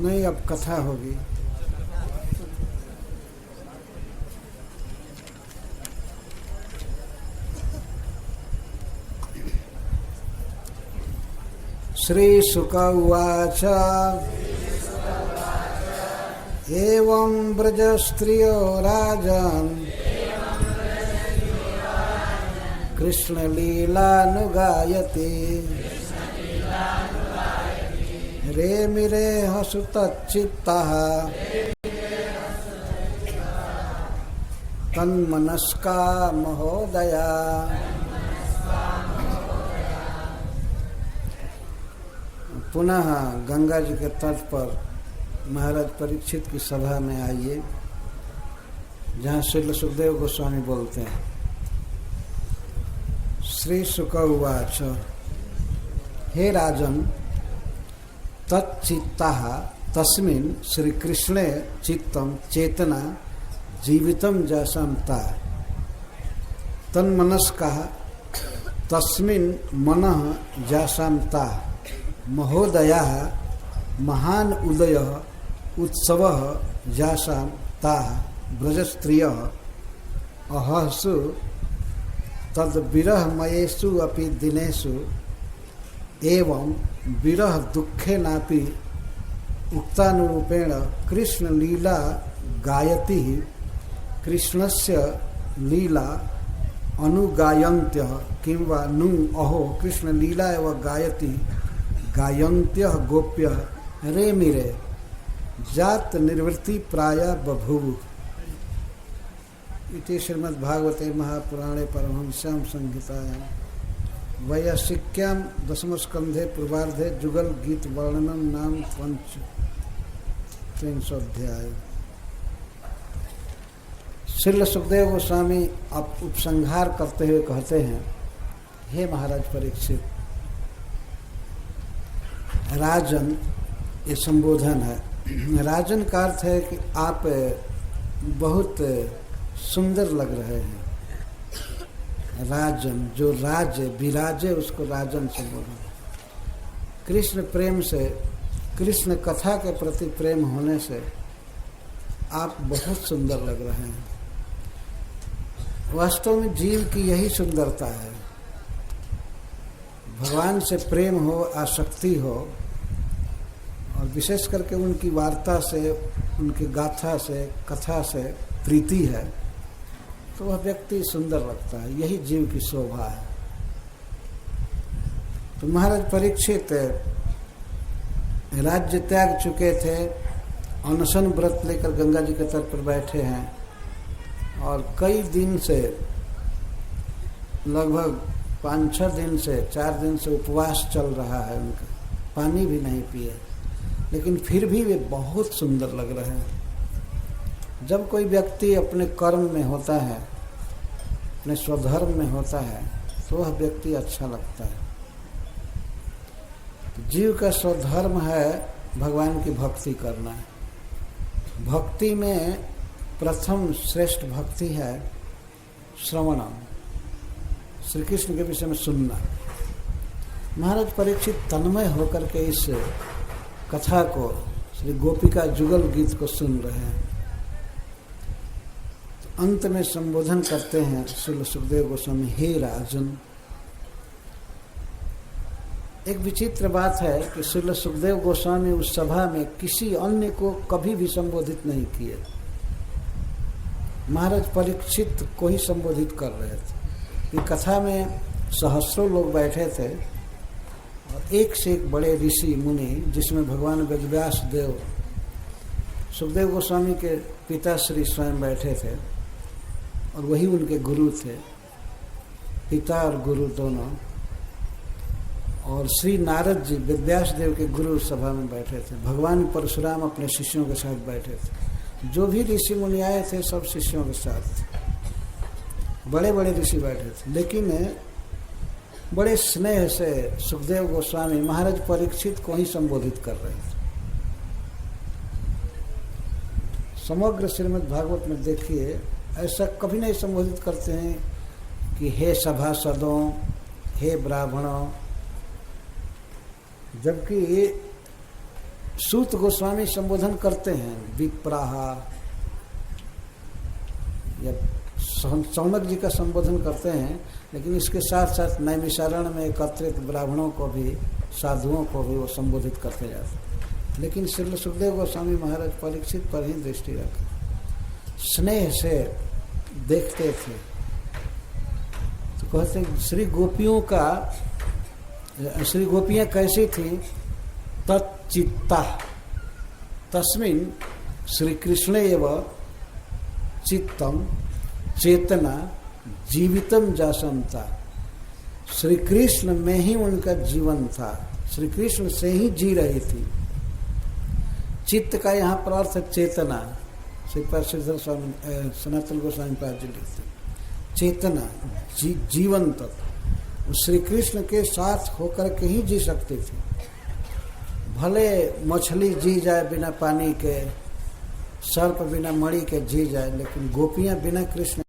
नहीं, अब कथा होगी। श्री शुक उवाच एवं व्रजस्त्रियो राजन् कृष्णलीलानुगायति रेमिरे हसुतच्चित्तः तन्मनस्का महोदया। पुनः गंगा जी के तट पर महाराज परीक्षित की सभा में आइए, जहाँ श्री सुखदेव गोस्वामी बोलते हैं। श्री शुक उवाच हे राजन तच्चित्तः तस्मिन् श्री कृष्णे चित्तम चेतना जीवितम जासम ता तन्मनस्कः तस्मिन् मनः जासम ता महोदया महान उदय उत्सव जासाम ता ब्रजस्त्रिय अहसु तद विरहमयेषु अपि दिनेषु एवं विरह दुःखेनापि उक्तानुरूपेण कृष्ण लीला गायति कृष्णस्य लीला अनुगायन्त्यः किंवा नु अहो कृष्ण लीला एव गायति गायन्त्यः गोप्यः रेमिरे जात निर्वृत्ति प्राय बभूव। इति श्रीमद्भागवते महापुराणे परमहंस्यां संहितायां वैयासिक्यां दशमस्कंधे पूर्वार्धे जुगल गीत वर्णनम नाम 300 अध्याय। श्री सुखदेव गोस्वामी अब उपसंहार करते हुए कहते हैं, हे महाराज परीक्षित, राजन ये संबोधन है। राजन का अर्थ है कि आप बहुत सुंदर लग रहे हैं। राजन जो राज विराजे उसको राजन संबोधन। कृष्ण प्रेम से, कृष्ण कथा के प्रति प्रेम होने से आप बहुत सुंदर लग रहे हैं। वास्तव में जीव की यही सुंदरता है। भगवान से प्रेम हो, आसक्ति हो, और विशेष करके उनकी वार्ता से, उनकी गाथा से, कथा से प्रीति है, तो वह व्यक्ति सुंदर लगता है। यही जीव की शोभा है। तो महाराज परीक्षित राज्य त्याग चुके थे, अनशन व्रत लेकर गंगा जी के तट पर बैठे हैं, और कई दिन से, लगभग 5-6 दिन से, 4 दिन से उपवास चल रहा है उनका, पानी भी नहीं पिए, लेकिन फिर भी वे बहुत सुंदर लग रहे हैं। जब कोई व्यक्ति अपने कर्म में होता है, अपने स्वधर्म में होता है, तो वह व्यक्ति अच्छा लगता है। तो जीव का स्वधर्म है भगवान की भक्ति करना। भक्ति में प्रथम श्रेष्ठ भक्ति है श्रवणम, श्री कृष्ण के विषय में सुनना। महाराज परीक्षित तन्मय होकर के इस कथा को, श्री गोपिका जुगल गीत को सुन रहे हैं। तो अंत में संबोधन करते हैं श्री सुखदेव गोस्वामी, हे राजन। एक विचित्र बात है कि श्री सुखदेव गोस्वामी उस सभा में किसी अन्य को कभी भी संबोधित नहीं किए। महाराज परीक्षित को ही संबोधित कर रहे थे। इस कथा में सहस्रों लोग बैठे थे, और एक से एक बड़े ऋषि मुनि, जिसमें भगवान वेदव्यास देव, सुखदेव गोस्वामी के पिता श्री स्वयं बैठे थे, और वही उनके गुरु थे, पिता और गुरु दोनों। और श्री नारद जी वेदव्यास देव के गुरु सभा में बैठे थे। भगवान परशुराम अपने शिष्यों के साथ बैठे थे। जो भी ऋषि मुनि आए थे सब शिष्यों के साथ, बड़े बड़े ऋषि बैठे थे। लेकिन बड़े स्नेह से सुखदेव गोस्वामी महाराज परीक्षित को ही संबोधित कर रहे थे। समग्र श्रीमद् भागवत में देखिए, ऐसा कभी नहीं संबोधित करते हैं कि हे सभासदों, हे ब्राह्मणों, जबकि सूत गोस्वामी संबोधन करते हैं विप्राहा, या सौनक जी का संबोधन करते हैं, लेकिन इसके साथ साथ नैमिषारण्य में एकत्रित ब्राह्मणों को भी, साधुओं को भी वो संबोधित करते जाते हैं। लेकिन श्री सुखदेव गोस्वामी महाराज परीक्षित पर ही दृष्टि रखते, स्नेह से देखते थे। तो कहते हैं श्री गोपियां कैसी थी? तच्चित्ता तस्मिन् श्री कृष्ण एवं चित्तम चेतना जीवितम जासंता। श्री कृष्ण में ही उनका जीवन था, श्री कृष्ण से ही जी रही थी। चित्त का यहाँ पर अर्थ चेतना, श्री श्रीधर स्वामी सनातन गोस्वामी पाद जी लिखते, चेतना जीवन तत्व श्री कृष्ण के साथ होकर के ही जी सकती थी। भले मछली जी जाए बिना पानी के, सर्प बिना मणि के जी जाए, लेकिन गोपियां बिना कृष्ण